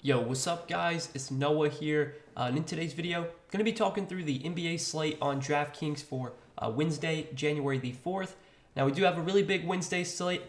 Yo, what's up guys? It's Noah here, and in today's video, I'm going to be talking through the NBA slate on Draftkings for Wednesday, January the 4th. Now we do have a really big Wednesday slate.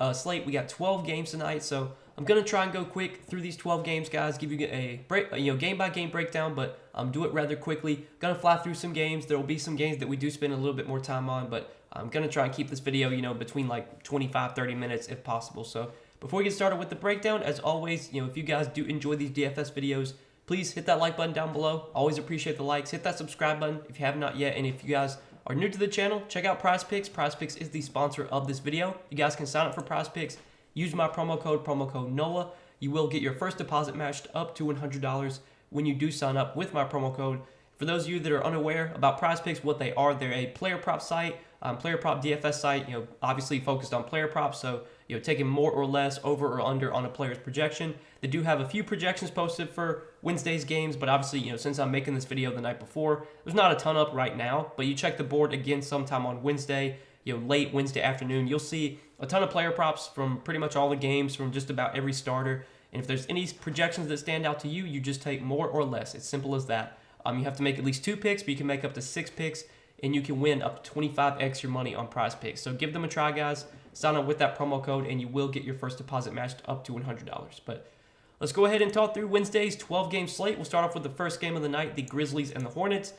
We got 12 games tonight, so I'm going to try and go quick through these 12 games, guys. Give you a game by game breakdown, but do it rather quickly. Going to fly through some games. There will be some games that we do spend a little bit more time on, but I'm going to try and keep this video, between like 25-30 minutes if possible. So before we get started with the breakdown, as always, if you guys do enjoy these DFS videos, please hit that like button down below. Always appreciate the likes. Hit that subscribe button if you have not yet. And if you guys are new to the channel, check out PrizePicks. PrizePicks is the sponsor of this video. You guys can sign up for PrizePicks. Use my promo code NOAH. You will get your first deposit matched up to $100 when you do sign up with my promo code. For those of you that are unaware about PrizePicks, what they are, they're a player prop site, player prop DFS site, obviously focused on player props. So, taking more or less over or under on a player's projection. They do have a few projections posted for Wednesday's games, but obviously, since I'm making this video the night before, there's not a ton up right now, but you check the board again sometime on Wednesday, late Wednesday afternoon, you'll see a ton of player props from pretty much all the games from just about every starter. And if there's any projections that stand out to you, you just take more or less. It's simple as that. You have to make at least 2 picks, but you can make up to 6 picks, and you can win up to 25x your money on PrizePicks. So give them a try, guys. Sign up with that promo code, and you will get your first deposit matched up to $100. But let's go ahead and talk through Wednesday's 12-game slate. We'll start off with the first game of the night, the Grizzlies and the Hornets.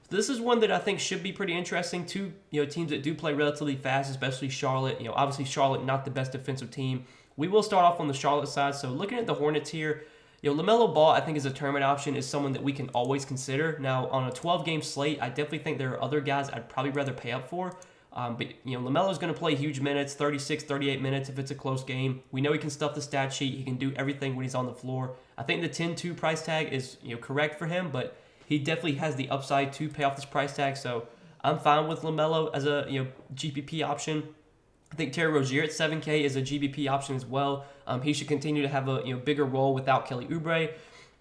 This is one that I think should be pretty interesting. Two teams that do play relatively fast, especially Charlotte. Obviously Charlotte not the best defensive team. We will start off on the Charlotte side. So looking at the Hornets here, LaMelo Ball, I think, is a tournament option, is someone that we can always consider. Now, on a 12-game slate, I definitely think there are other guys I'd probably rather pay up for. But LaMelo is going to play huge minutes, 36, 38 minutes if it's a close game. We know he can stuff the stat sheet. He can do everything when he's on the floor. I think the 10-2 price tag is correct for him, but he definitely has the upside to pay off this price tag. So I'm fine with LaMelo as a GPP option. I think Terry Rozier at 7K is a GBP option as well. He should continue to have a bigger role without Kelly Oubre.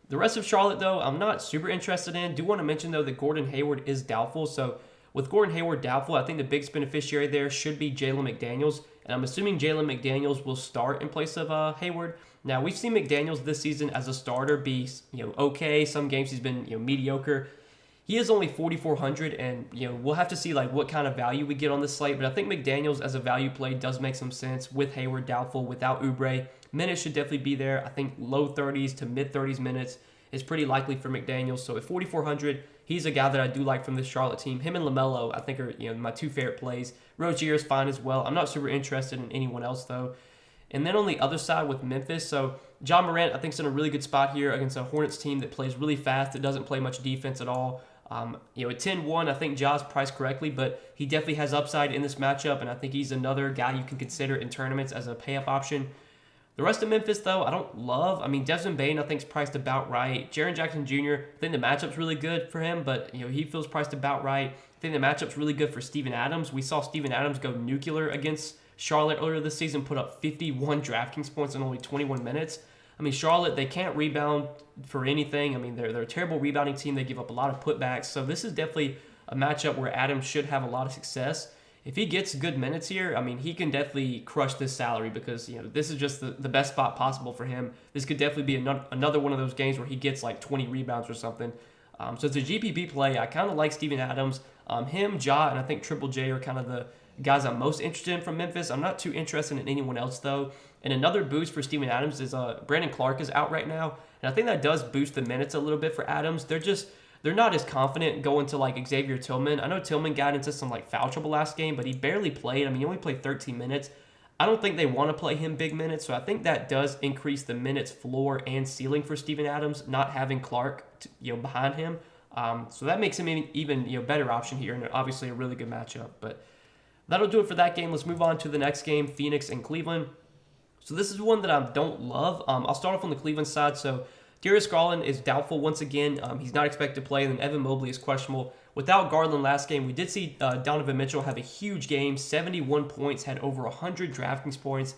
The rest of Charlotte, though, I'm not super interested in. Do want to mention, though, that Gordon Hayward is doubtful. So with Gordon Hayward doubtful, I think the biggest beneficiary there should be Jalen McDaniels. And I'm assuming Jalen McDaniels will start in place of Hayward. Now, we've seen McDaniels this season as a starter be okay. Some games he's been mediocre. He is only 4,400, and we'll have to see what kind of value we get on this slate. But I think McDaniels as a value play does make some sense with Hayward doubtful, without Oubre. Minutes should definitely be there. I think low 30s to mid 30s minutes is pretty likely for McDaniels. So at 4,400, he's a guy that I do like from this Charlotte team. Him and LaMelo, I think, are my two favorite plays. Rozier is fine as well. I'm not super interested in anyone else though. And then on the other side with Memphis, so John Morant, I think, is in a really good spot here against a Hornets team that plays really fast, that doesn't play much defense at all. At 10-1, I think Ja's priced correctly, but he definitely has upside in this matchup, and I think he's another guy you can consider in tournaments as a pay-up option. The rest of Memphis, though, I don't love. Desmond Bane, I think, is priced about right. Jaren Jackson Jr., I think the matchup's really good for him, but he feels priced about right. I think the matchup's really good for Steven Adams. We saw Steven Adams go nuclear against Charlotte earlier this season, put up 51 DraftKings points in only 21 minutes. Charlotte, they can't rebound for anything. They're a terrible rebounding team. They give up a lot of putbacks. So this is definitely a matchup where Adams should have a lot of success. If he gets good minutes here, he can definitely crush this salary because, this is just the best spot possible for him. This could definitely be another one of those games where he gets 20 rebounds or something. So it's a GPP play. I kind of like Steven Adams. Him, Ja, and I think Triple J are kind of the guys I'm most interested in from Memphis. I'm not too interested in anyone else, though. And another boost for Steven Adams is Brandon Clark is out right now. And I think that does boost the minutes a little bit for Adams. They're not as confident going to Xavier Tillman. I know Tillman got into some foul trouble last game, but he barely played. He only played 13 minutes. I don't think they want to play him big minutes. So I think that does increase the minutes floor and ceiling for Steven Adams, not having Clark behind him. So that makes him even better option here, and obviously a really good matchup. But that'll do it for that game. Let's move on to the next game, Phoenix and Cleveland. So this is one that I don't love. I'll start off on the Cleveland side. So Darius Garland is doubtful once again. He's not expected to play, and then Evan Mobley is questionable. Without Garland last game, we did see Donovan Mitchell have a huge game, 71 points, had over 100 DraftKings points.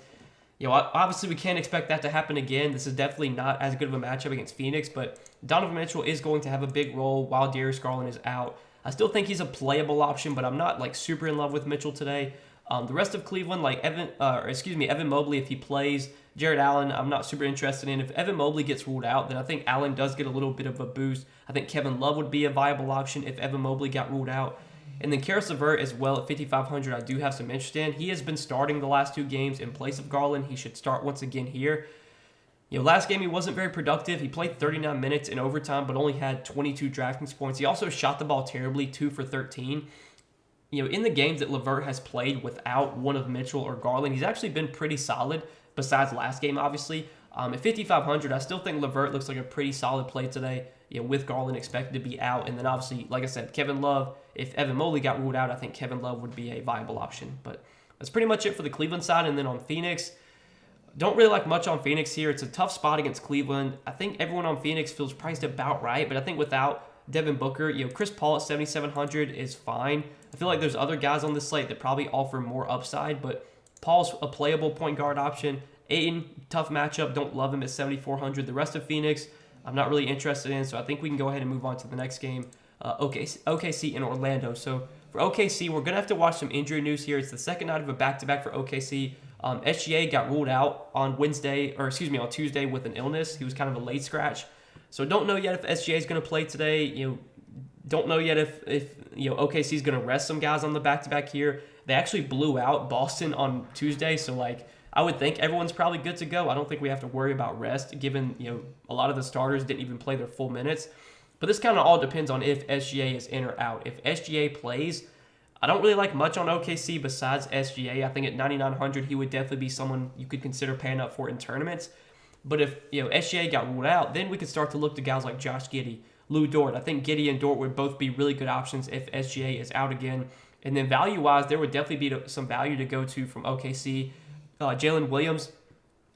Obviously we can't expect that to happen again. This is definitely not as good of a matchup against Phoenix, but Donovan Mitchell is going to have a big role while Darius Garland is out. I still think he's a playable option, but I'm not super in love with Mitchell today. The rest of Cleveland, Evan Mobley, if he plays, Jared Allen, I'm not super interested in. If Evan Mobley gets ruled out, then I think Allen does get a little bit of a boost. I think Kevin Love would be a viable option if Evan Mobley got ruled out. And then Karis LeVert as well at 5,500, I do have some interest in. He has been starting the last 2 games in place of Garland. He should start once again here. Last game he wasn't very productive. He played 39 minutes in overtime, but only had 22 DraftKings points. He also shot the ball terribly, 2 for 13. In the games that LeVert has played without one of Mitchell or Garland, he's actually been pretty solid, besides last game, obviously. At 5,500, I still think LeVert looks like a pretty solid play today, with Garland expected to be out. And then obviously, like I said, Kevin Love, if Evan Mobley got ruled out, I think Kevin Love would be a viable option. But that's pretty much it for the Cleveland side. And then on Phoenix, don't really like much on Phoenix here. It's a tough spot against Cleveland. I think everyone on Phoenix feels priced about right, but I think without Devin Booker, Chris Paul at 7,700 is fine. I feel like there's other guys on this slate that probably offer more upside, but Paul's a playable point guard option. Ayton, tough matchup. Don't love him at 7,400. The rest of Phoenix, I'm not really interested in, so I think we can go ahead and move on to the next game. OKC in Orlando. So for OKC, we're going to have to watch some injury news here. It's the second night of a back-to-back for OKC. SGA got ruled out on on Tuesday with an illness. He was kind of a late scratch. So don't know yet if SGA is going to play today. Don't know yet if OKC is going to rest some guys on the back-to-back here. They actually blew out Boston on Tuesday, so I would think everyone's probably good to go. I don't think we have to worry about rest, given a lot of the starters didn't even play their full minutes. But this kind of all depends on if SGA is in or out. If SGA plays, I don't really like much on OKC besides SGA. I think at 9,900 he would definitely be someone you could consider paying up for in tournaments. But if SGA got ruled out, then we could start to look to guys like Josh Giddey, Lou Dort. I think Giddey and Dort would both be really good options if SGA is out again. And then value-wise, there would definitely be some value to go to from OKC. Jalen Williams,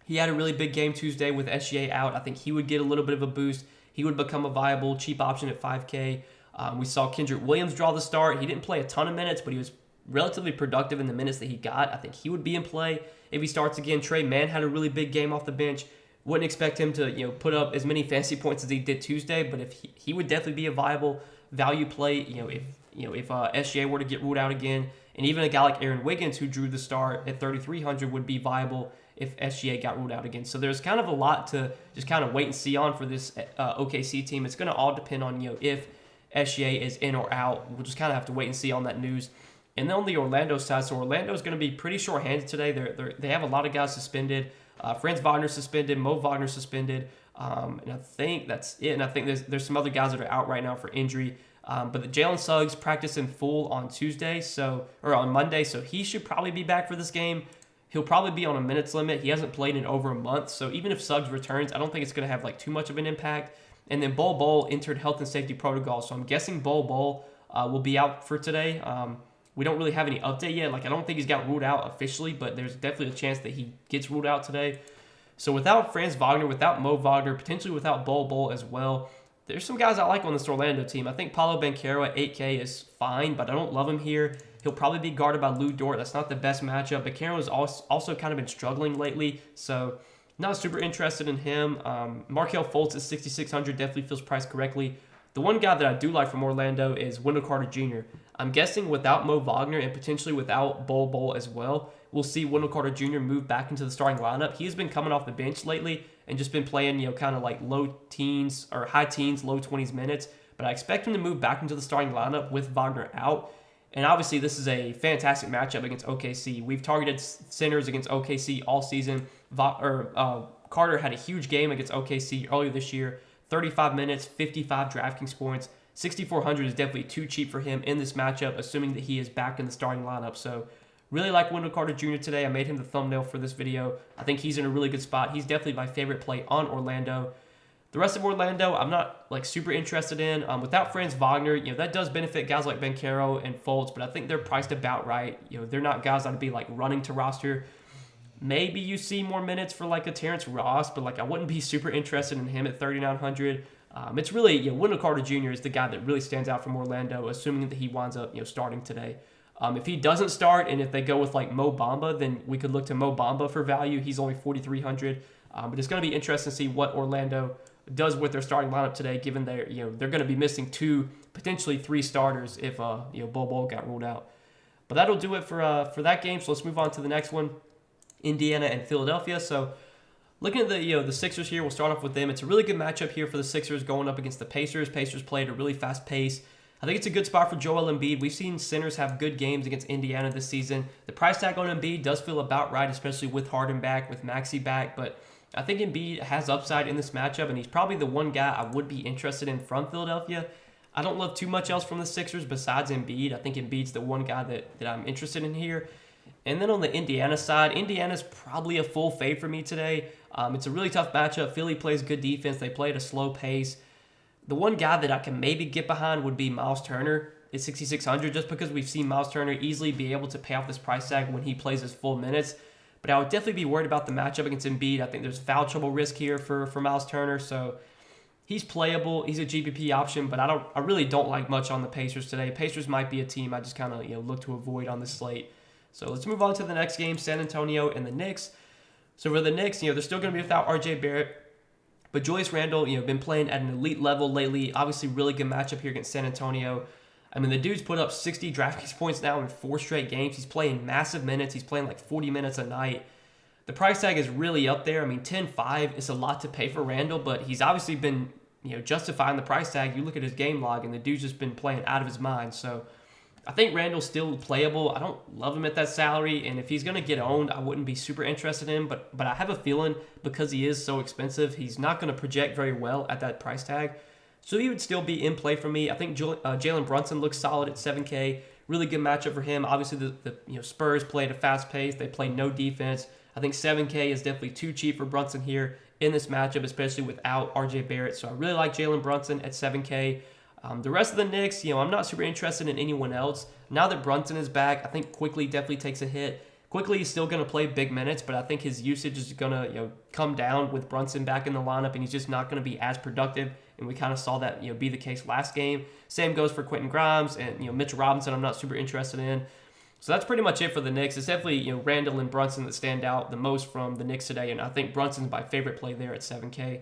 he had a really big game Tuesday with SGA out. I think he would get a little bit of a boost. He would become a viable, cheap option at 5K. We saw Kendrick Williams draw the start. He didn't play a ton of minutes, but he was relatively productive in the minutes that he got. I think he would be in play if he starts again. Trey Mann had a really big game off the bench. Wouldn't expect him to put up as many fantasy points as he did Tuesday, but if he would definitely be a viable value play. If SGA were to get ruled out again, and even a guy like Aaron Wiggins who drew the start at 3,300 would be viable if SGA got ruled out again. So there's kind of a lot to just kind of wait and see on for this OKC team. It's going to all depend on if SGA is in or out. We'll just kind of have to wait and see on that news. And then on the Orlando side, so Orlando is going to be pretty short-handed today. They have a lot of guys suspended. Franz Wagner suspended, Mo Wagner suspended, and I think that's it. And I think there's some other guys that are out right now for injury. But the Jalen Suggs practiced in full on on Monday, so he should probably be back for this game. He'll probably be on a minutes limit. He hasn't played in over a month, so even if Suggs returns, I don't think it's going to have too much of an impact. And then Bol entered health and safety protocol, so I'm guessing Bol will be out for today. We don't really have any update yet. I don't think he's got ruled out officially, but there's definitely a chance that he gets ruled out today. So without Franz Wagner, without Mo Wagner, potentially without Bol as well, there's some guys I like on this Orlando team. I think Paolo Banchero at 8K is fine, but I don't love him here. He'll probably be guarded by Lou Dort. That's not the best matchup. Banchero has also kind of been struggling lately, so not super interested in him. Markelle Fultz at 6,600 definitely feels priced correctly. The one guy that I do like from Orlando is Wendell Carter Jr. I'm guessing without Mo Wagner and potentially without Bol as well, we'll see Wendell Carter Jr. move back into the starting lineup. He's been coming off the bench lately and just been playing, kind of low teens or high teens, low 20s minutes. But I expect him to move back into the starting lineup with Wagner out. And obviously, this is a fantastic matchup against OKC. We've targeted centers against OKC all season. Carter had a huge game against OKC earlier this year. 35 minutes, 55 DraftKings points. 6,400 is definitely too cheap for him in this matchup, assuming that he is back in the starting lineup. So really like Wendell Carter Jr. today. I made him the thumbnail for this video. I think he's in a really good spot. He's definitely my favorite play on Orlando. The rest of Orlando, I'm not super interested in. Without Franz Wagner, that does benefit guys like Banchero and Fultz, but I think they're priced about right. They're not guys I'd be running to roster. Maybe you see more minutes for a Terrence Ross, but I wouldn't be super interested in him at 3,900. It's really Wendell Carter Jr. is the guy that really stands out from Orlando, assuming that he winds up starting today. If he doesn't start and if they go with Mo Bamba, then we could look to Mo Bamba for value. He's only 4,300. But it's going to be interesting to see what Orlando does with their starting lineup today, given they're going to be missing 2, potentially 3 starters if Bol got ruled out. But that'll do it for that game. So let's move on to the next one, Indiana and Philadelphia. So Looking at the Sixers here, we'll start off with them. It's a really good matchup here for the Sixers going up against the Pacers. Pacers played a really fast pace. I think it's a good spot for Joel Embiid. We've seen centers have good games against Indiana this season. The price tag on Embiid does feel about right, especially with Harden back, with Maxey back, but I think Embiid has upside in this matchup, and he's probably the one guy I would be interested in from Philadelphia. I don't love too much else from the Sixers besides Embiid. I think Embiid's the one guy that I'm interested in here. And then on the Indiana side, Indiana's probably a full fade for me today. It's a really tough matchup. Philly plays good defense. They play at a slow pace. The one guy that I can maybe get behind would be Miles Turner at 6,600, just because we've seen Miles Turner easily be able to pay off this price tag when he plays his full minutes. But I would definitely be worried about the matchup against Embiid. I think there's foul trouble risk here for Miles Turner, so he's playable. He's a GPP option, but I really don't like much on the Pacers today. Pacers might be a team I just kind of look to avoid on this slate. So let's move on to the next game, San Antonio and the Knicks. So for the Knicks, they're still going to be without RJ Barrett, but Julius Randle, been playing at an elite level lately. Obviously, really good matchup here against San Antonio. I mean, the dude's put up 60 DraftKings points now in 4 straight games. He's playing massive minutes. He's playing like 40 minutes a night. The price tag is really up there. I mean, 10.5 is a lot to pay for Randle, but he's obviously been, justifying the price tag. You look at his game log, and the dude's just been playing out of his mind. So I think Randle's still playable. I don't love him at that salary, and if he's going to get owned, I wouldn't be super interested in him, but I have a feeling because he is so expensive, he's not going to project very well at that price tag. So he would still be in play for me. I think Jalen Brunson looks solid at 7K. Really good matchup for him. Obviously, the Spurs play at a fast pace. They play no defense. I think 7K is definitely too cheap for Brunson here in this matchup, especially without RJ Barrett. So I really like Jalen Brunson at 7K. The rest of the Knicks, I'm not super interested in anyone else. Now that Brunson is back, I think Quickly definitely takes a hit. Quickly is still going to play big minutes, but I think his usage is going to come down with Brunson back in the lineup, and he's just not going to be as productive. And we kind of saw that be the case last game. Same goes for Quentin Grimes and Mitchell Robinson. I'm not super interested in. So that's pretty much it for the Knicks. It's definitely Randle and Brunson that stand out the most from the Knicks today, and I think Brunson's my favorite play there at 7K.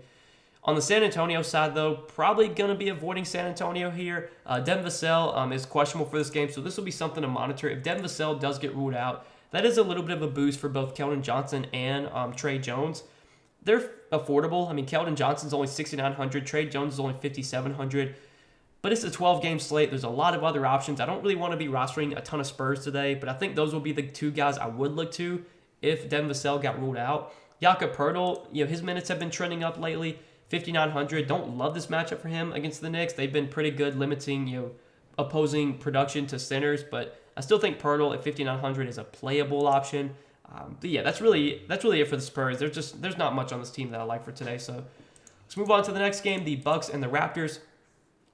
On the San Antonio side, though, probably going to be avoiding San Antonio here. Devin Vassell is questionable for this game, so this will be something to monitor. If Devin Vassell does get ruled out, that is a little bit of a boost for both Keldon Johnson and Trey Jones. They're affordable. I mean, Keldon Johnson's only 6,900. Trey Jones is only 5,700. But it's a 12-game slate. There's a lot of other options. I don't really want to be rostering a ton of Spurs today, but I think those will be the two guys I would look to if Devin Vassell got ruled out. Jakob Poeltl, his minutes have been trending up lately. 5,900. Don't love this matchup for him against the Knicks. They've been pretty good limiting, opposing production to centers, but I still think Poeltl at 5,900 is a playable option. But yeah, that's really it for the Spurs. There's not much on this team that I like for today. So let's move on to the next game, the Bucks and the Raptors.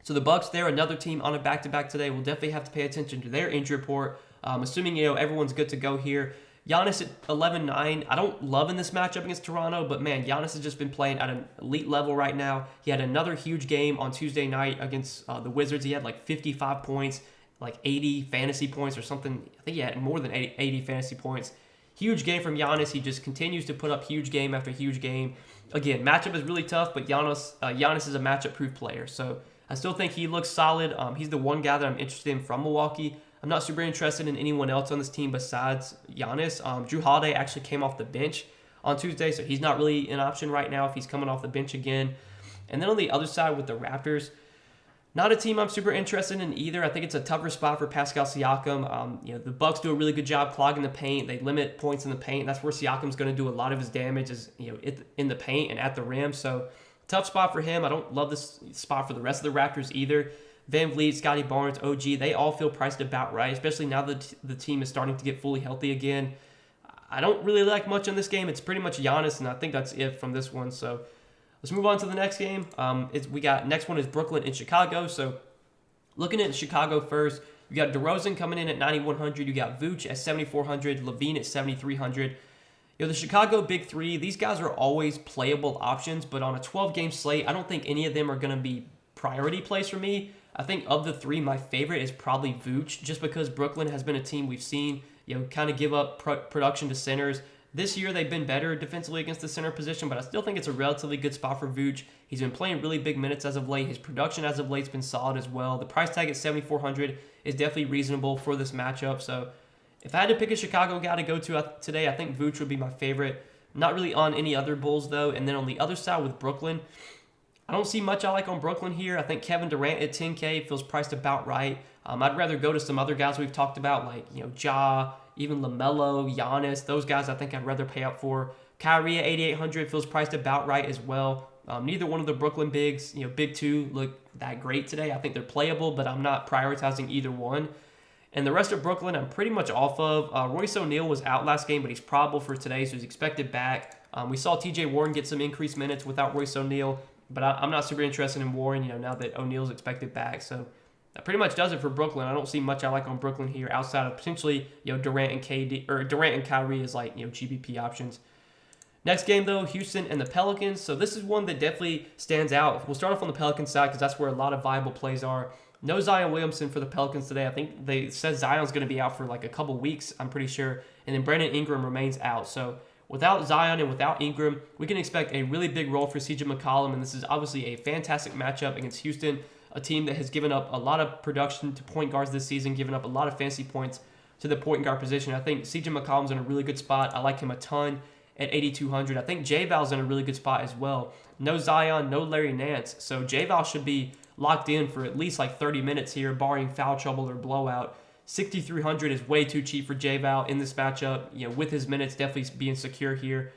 So the Bucks, they're another team on a back-to-back today. We'll definitely have to pay attention to their injury report. Assuming everyone's good to go here. Giannis at 11-9. I don't love in this matchup against Toronto, but man, Giannis has just been playing at an elite level right now. He had another huge game on Tuesday night against the Wizards. He had like 55 points, like 80 fantasy points or something. I think he had more than 80 fantasy points. Huge game from Giannis. He just continues to put up huge game after huge game. Again, matchup is really tough, but Giannis is a matchup-proof player. So I still think he looks solid. He's the one guy that I'm interested in from Milwaukee. I'm not super interested in anyone else on this team besides Giannis. Jrue Holiday actually came off the bench on Tuesday, so he's not really an option right now if he's coming off the bench again. And then on the other side with the Raptors, not a team I'm super interested in either. I think it's a tougher spot for Pascal Siakam. The Bucks do a really good job clogging the paint. They limit points in the paint. That's where Siakam's going to do a lot of his damage is in the paint and at the rim. So tough spot for him. I don't love this spot for the rest of the Raptors either. Van Vliet, Scotty Barnes, OG, they all feel priced about right, especially now that the team is starting to get fully healthy again. I don't really like much in this game. It's pretty much Giannis, and I think that's it from this one. So let's move on to the next game. Next one is Brooklyn and Chicago. So looking at Chicago first, you got DeRozan coming in at 9,100. You got Vooch at 7,400. Levine at 7,300. The Chicago Big Three, these guys are always playable options, but on a 12-game slate, I don't think any of them are going to be priority plays for me. I think of the three, my favorite is probably Vooch, just because Brooklyn has been a team we've seen, kind of give up production to centers. This year, they've been better defensively against the center position, but I still think it's a relatively good spot for Vooch. He's been playing really big minutes as of late. His production as of late has been solid as well. The price tag at 7,400 is definitely reasonable for this matchup. So if I had to pick a Chicago guy to go to today, I think Vooch would be my favorite. Not really on any other Bulls, though. And then on the other side with Brooklyn, I don't see much I like on Brooklyn here. I think Kevin Durant at 10K feels priced about right. I'd rather go to some other guys we've talked about, like, Ja, even LaMelo, Giannis. Those guys I think I'd rather pay up for. Kyrie at 8,800 feels priced about right as well. Neither one of the Brooklyn bigs, big two, look that great today. I think they're playable, but I'm not prioritizing either one. And the rest of Brooklyn, I'm pretty much off of. Royce O'Neal was out last game, but he's probable for today, so he's expected back. We saw T.J. Warren get some increased minutes without Royce O'Neal, but I'm not super interested in Warren, now that O'Neal's expected back. So that pretty much does it for Brooklyn. I don't see much I like on Brooklyn here outside of potentially, Durant and KD or Durant and Kyrie as like, GBP options. Next game, though, Houston and the Pelicans. So this is one that definitely stands out. We'll start off on the Pelicans side because that's where a lot of viable plays are. No Zion Williamson for the Pelicans today. I think they said Zion's going to be out for like a couple weeks, I'm pretty sure. And then Brandon Ingram remains out. So without Zion and without Ingram, we can expect a really big role for CJ McCollum. And this is obviously a fantastic matchup against Houston, a team that has given up a lot of production to point guards this season, given up a lot of fantasy points to the point guard position. I think CJ McCollum's in a really good spot. I like him a ton at 8,200. I think J-Val's in a really good spot as well. No Zion, no Larry Nance. So J-Val should be locked in for at least like 30 minutes here, barring foul trouble or blowout. 6,300 is way too cheap for J-Val in this matchup. With his minutes definitely being secure here.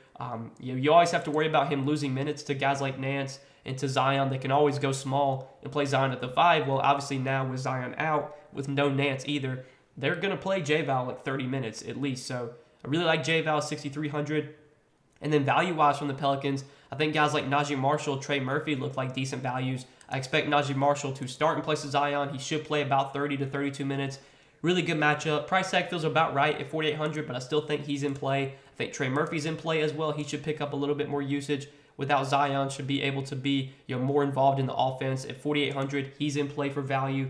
You always have to worry about him losing minutes to guys like Nance and to Zion. They can always go small and play Zion at the 5. Well, obviously now with Zion out, with no Nance either, they're going to play J-Val like 30 minutes at least. So I really like J-Val, 6,300. And then value-wise from the Pelicans, I think guys like Najee Marshall, Trey Murphy look like decent values. I expect Najee Marshall to start in place of Zion. He should play about 30 to 32 minutes. Really good matchup. Price tag feels about right at 4,800, but I still think he's in play. I think Trey Murphy's in play as well. He should pick up a little bit more usage. Without Zion, should be able to be more involved in the offense. At 4,800, he's in play for value.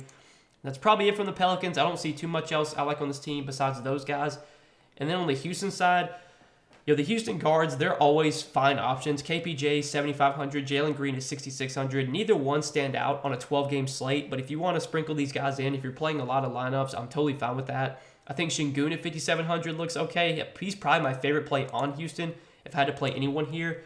That's probably it from the Pelicans. I don't see too much else I like on this team besides those guys. And then on the Houston side, the Houston guards, they're always fine options. KPJ, 7,500. Jalen Green is 6,600. Neither one stand out on a 12-game slate, but if you want to sprinkle these guys in, if you're playing a lot of lineups, I'm totally fine with that. I think Şengün at 5,700 looks okay. He's probably my favorite play on Houston if I had to play anyone here.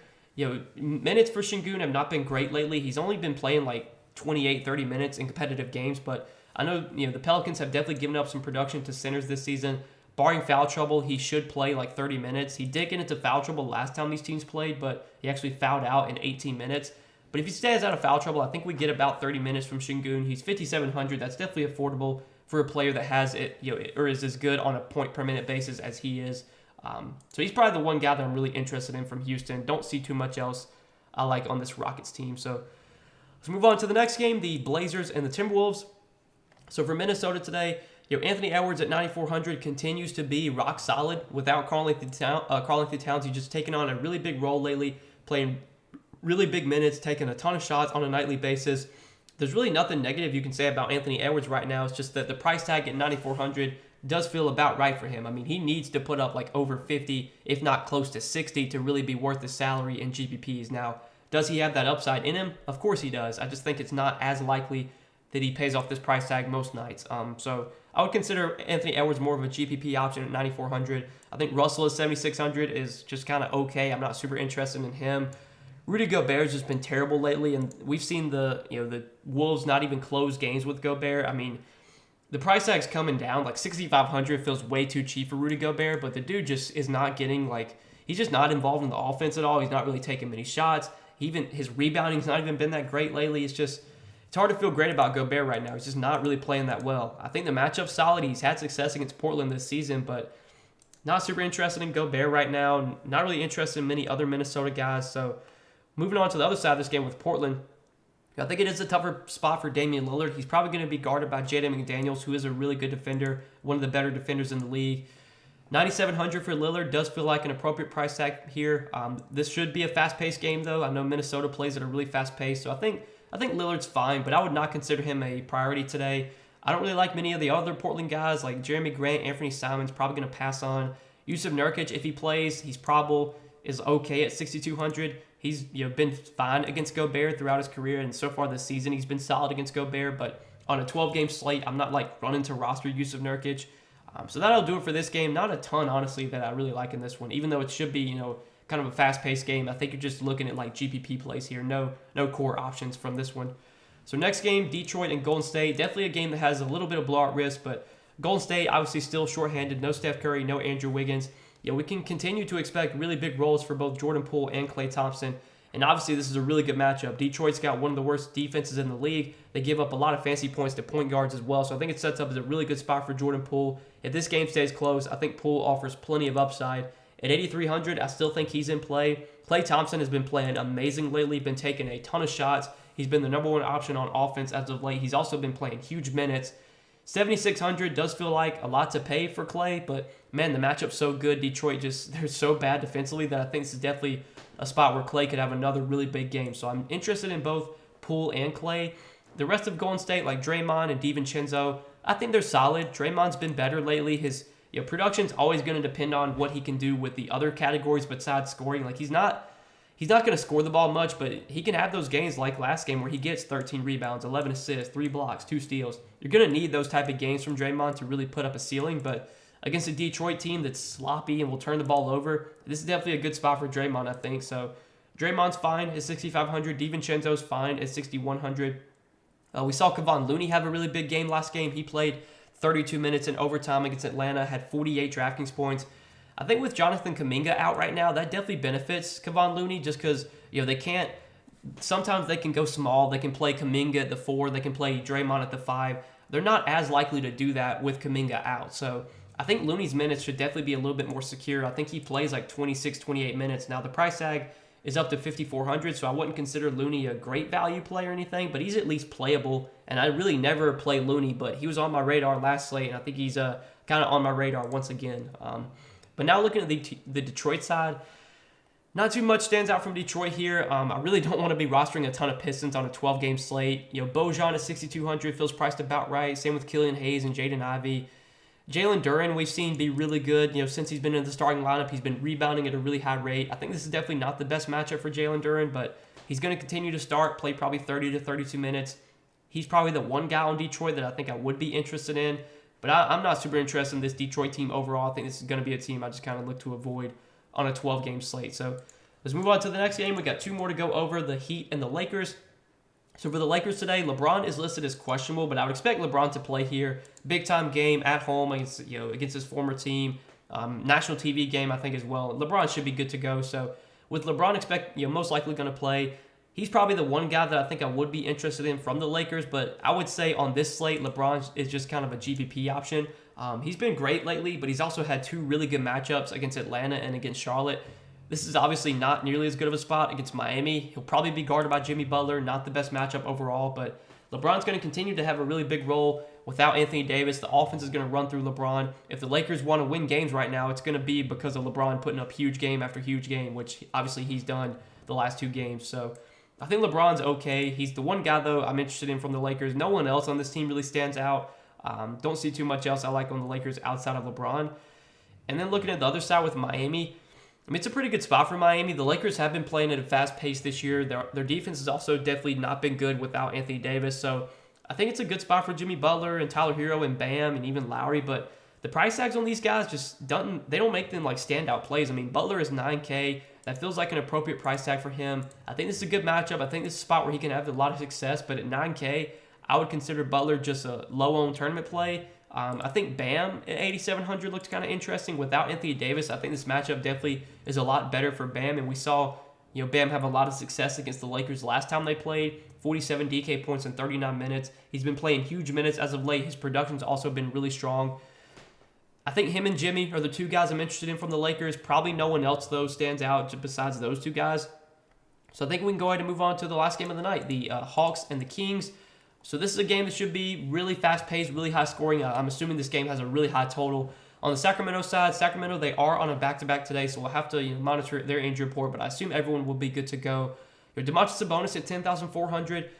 Minutes for Şengün have not been great lately. He's only been playing like 28, 30 minutes in competitive games, but I know, the Pelicans have definitely given up some production to centers this season. Barring foul trouble, he should play like 30 minutes. He did get into foul trouble last time these teams played, but he actually fouled out in 18 minutes. But if he stays out of foul trouble, I think we get about 30 minutes from Şengün. He's 5,700. That's definitely affordable for a player that has it, or is as good on a point per minute basis as he is. So he's probably the one guy that I'm really interested in from Houston. Don't see too much else I like on this Rockets team. So let's move on to the next game, the Blazers and the Timberwolves. So for Minnesota today, Anthony Edwards at 9,400 continues to be rock solid without Karl-Anthony Towns. He's just taken on a really big role lately, playing really big minutes, taking a ton of shots on a nightly basis. There's really nothing negative you can say about Anthony Edwards right now. It's just that the price tag at 9,400 does feel about right for him. I mean, he needs to put up like over 50, if not close to 60, to really be worth his salary in GPPs. Now, does he have that upside in him? Of course he does. I just think it's not as likely that he pays off this price tag most nights. So I would consider Anthony Edwards more of a GPP option at 9,400. I think Russell at 7,600 is just kind of okay. I'm not super interested in him. Rudy Gobert's just been terrible lately, and we've seen the Wolves not even close games with Gobert. I mean, the price tag's coming down. Like 6,500 feels way too cheap for Rudy Gobert, but the dude just is not getting he's just not involved in the offense at all. He's not really taking many shots. Even his rebounding's not even been that great lately. It's hard to feel great about Gobert right now. He's just not really playing that well. I think the matchup's solid. He's had success against Portland this season, but not super interested in Gobert right now. Not really interested in many other Minnesota guys. So moving on to the other side of this game with Portland, I think it is a tougher spot for Damian Lillard. He's probably going to be guarded by Jaden McDaniels, who is a really good defender, one of the better defenders in the league. 9,700 for Lillard does feel like an appropriate price tag here. This should be a fast-paced game, though. I know Minnesota plays at a really fast pace, so I think Lillard's fine, but I would not consider him a priority today. I don't really like many of the other Portland guys like Jeremy Grant, Anthony Simons, probably going to pass on. Yusuf Nurkic, if he plays, he's probable, is okay at 6,200. He's been fine against Gobert throughout his career, and so far this season he's been solid against Gobert, but on a 12-game slate, I'm not running to roster Yusuf Nurkic. So that'll do it for this game. Not a ton, honestly, that I really like in this one, even though it should be, kind of a fast-paced game. I think you're just looking at like GPP plays here. No core options from this one. So next game, Detroit and Golden State. Definitely a game that has a little bit of blowout risk, but Golden State obviously still shorthanded. No Steph Curry, no Andrew Wiggins. Yeah, we can continue to expect really big roles for both Jordan Poole and Klay Thompson. And obviously, this is a really good matchup. Detroit's got one of the worst defenses in the league. They give up a lot of fancy points to point guards as well. So I think it sets up as a really good spot for Jordan Poole. If this game stays close, I think Poole offers plenty of upside. At 8,300, I still think he's in play. Klay Thompson has been playing amazing lately, been taking a ton of shots. He's been the number one option on offense as of late. He's also been playing huge minutes. 7,600 does feel like a lot to pay for Klay, but man, the matchup's so good. Detroit they're so bad defensively that I think this is definitely a spot where Klay could have another really big game. So I'm interested in both Poole and Klay. The rest of Golden State, like Draymond and DiVincenzo, I think they're solid. Draymond's been better lately. His production's always going to depend on what he can do with the other categories besides scoring. Like he's not going to score the ball much, but he can have those games like last game where he gets 13 rebounds, 11 assists, 3 blocks, 2 steals. You're going to need those type of games from Draymond to really put up a ceiling, but against a Detroit team that's sloppy and will turn the ball over, this is definitely a good spot for Draymond, I think. So Draymond's fine at 6,500. DiVincenzo's fine at 6,100. We saw Kevon Looney have a really big game last game. He played 32 minutes in overtime against Atlanta, had 48 DraftKings points. I think with Jonathan Kuminga out right now, that definitely benefits Kevon Looney just because, they can't, sometimes they can go small. They can play Kuminga at the 4. They can play Draymond at the 5. They're not as likely to do that with Kuminga out. So I think Looney's minutes should definitely be a little bit more secure. I think he plays like 26, 28 minutes. Now the price tag is up to 5,400, so I wouldn't consider Looney a great value play or anything, but he's at least playable. And I really never play Looney, but he was on my radar last slate, and I think he's kind of on my radar once again. But now looking at the Detroit side, not too much stands out from Detroit here. I really don't want to be rostering a ton of Pistons on a 12-game slate. Bojan at 6,200 feels priced about right. Same with Killian Hayes and Jaden Ivey. Jalen Duren we've seen be really good. Since he's been in the starting lineup, he's been rebounding at a really high rate. I think this is definitely not the best matchup for Jalen Duren, but he's going to continue to start, play probably 30 to 32 minutes. He's probably the one guy on Detroit that I think I would be interested in. But I'm not super interested in this Detroit team overall. I think this is going to be a team I just kind of look to avoid on a 12-game slate. So let's move on to the next game. We got 2 more to go over, the Heat and the Lakers. So for the Lakers today, LeBron is listed as questionable, but I would expect LeBron to play here. Big-time game at home against his former team. National TV game, I think, as well. LeBron should be good to go. So with LeBron most likely going to play, he's probably the one guy that I think I would be interested in from the Lakers, but I would say on this slate, LeBron is just kind of a GPP option. He's been great lately, but he's also had 2 really good matchups against Atlanta and against Charlotte. This is obviously not nearly as good of a spot against Miami. He'll probably be guarded by Jimmy Butler, not the best matchup overall, but LeBron's going to continue to have a really big role without Anthony Davis. The offense is going to run through LeBron. If the Lakers want to win games right now, it's going to be because of LeBron putting up huge game after huge game, which obviously he's done the last 2 games. So I think LeBron's okay. He's the one guy, though, I'm interested in from the Lakers. No one else on this team really stands out. Don't see too much else I like on the Lakers outside of LeBron. And then looking at the other side with Miami, it's a pretty good spot for Miami. The Lakers have been playing at a fast pace this year. Their defense has also definitely not been good without Anthony Davis. So I think it's a good spot for Jimmy Butler and Tyler Hero and Bam and even Lowry. But the price tags on these guys they don't make them like standout plays. Butler is $9K. That feels like an appropriate price tag for him. I think this is a good matchup. I think this is a spot where he can have a lot of success. But at $9K, I would consider Butler just a low-owned tournament play. I think Bam at 8,700 looks kind of interesting. Without Anthony Davis, I think this matchup definitely is a lot better for Bam. And we saw, Bam have a lot of success against the Lakers last time they played. 47 DK points in 39 minutes. He's been playing huge minutes as of late. His production's also been really strong. I think him and Jimmy are the 2 guys I'm interested in from the Lakers. Probably no one else, though, stands out besides those 2 guys. So I think we can go ahead and move on to the last game of the night, the Hawks and the Kings. So this is a game that should be really fast-paced, really high-scoring. I'm assuming this game has a really high total. On the Sacramento side, Sacramento, they are on a back-to-back today, so we'll have to monitor their injury report, but I assume everyone will be good to go. Domantas Sabonis at 10,400.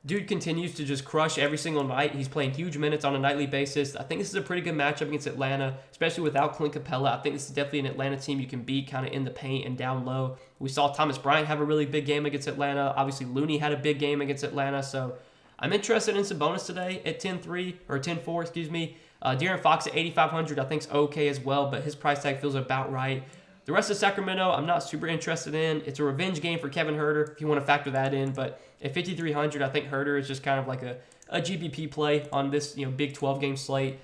Dude continues to just crush every single night. He's playing huge minutes on a nightly basis. I think this is a pretty good matchup against Atlanta, especially without Clint Capella. I think this is definitely an Atlanta team you can beat kind of in the paint and down low. We saw Thomas Bryant have a really big game against Atlanta. Obviously, Looney had a big game against Atlanta, so I'm interested in Sabonis today at 10-3 or 10-4, excuse me. De'Aaron Fox at 8,500 I think is okay as well, but his price tag feels about right. The rest of Sacramento, I'm not super interested in. It's a revenge game for Kevin Huerter, if you want to factor that in. But at 5,300, I think Huerter is just kind of like a GPP play on this Big 12 game slate.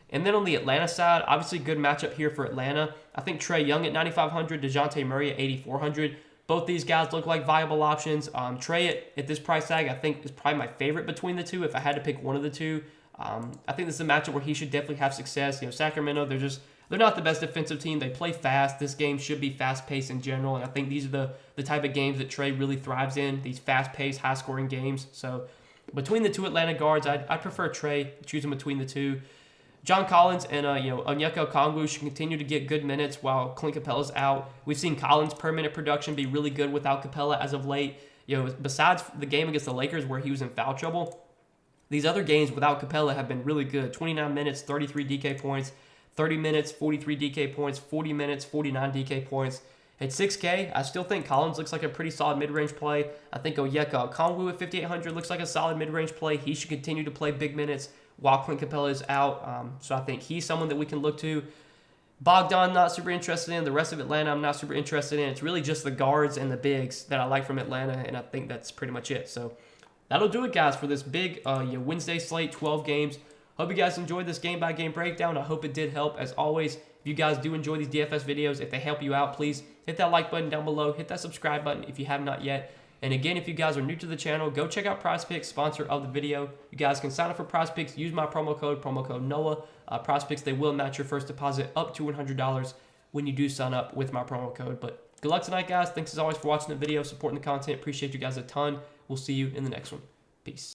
And then on the Atlanta side, obviously good matchup here for Atlanta. I think Trae Young at 9,500, DeJounte Murray at 8,400. Both these guys look like viable options. Trae at this price tag, I think, is probably my favorite between the two if I had to pick one of the two. I think this is a matchup where he should definitely have success. Sacramento, they're not the best defensive team. They play fast. This game should be fast-paced in general, and I think these are the type of games that Trae really thrives in, these fast-paced, high-scoring games. So between the two Atlanta guards, I'd prefer Trae, choosing between the two. John Collins and Onyeka Okongwu should continue to get good minutes while Clint Capella's out. We've seen Collins' per-minute production be really good without Capella as of late. Besides the game against the Lakers where he was in foul trouble, these other games without Capella have been really good. 29 minutes, 33 DK points. 30 minutes, 43 DK points. 40 minutes, 49 DK points. At 6K, I still think Collins looks like a pretty solid mid-range play. I think Onyeka Okongwu at 5,800 looks like a solid mid-range play. He should continue to play big minutes while Clint Capella is out. So I think he's someone that we can look to. Bogdan, not super interested in. The rest of Atlanta, I'm not super interested in. It's really just the guards and the bigs that I like from Atlanta, and I think that's pretty much it. So that'll do it, guys, for this big Wednesday slate, 12 games. Hope you guys enjoyed this game-by-game breakdown. I hope it did help. As always, if you guys do enjoy these DFS videos, if they help you out, please hit that like button down below. Hit that subscribe button if you have not yet. And again, if you guys are new to the channel, go check out PrizePicks, sponsor of the video. You guys can sign up for PrizePicks. Use my promo code NOAH. PrizePicks, they will match your first deposit up to $100 when you do sign up with my promo code. But good luck tonight, guys. Thanks as always for watching the video, supporting the content. Appreciate you guys a ton. We'll see you in the next one. Peace.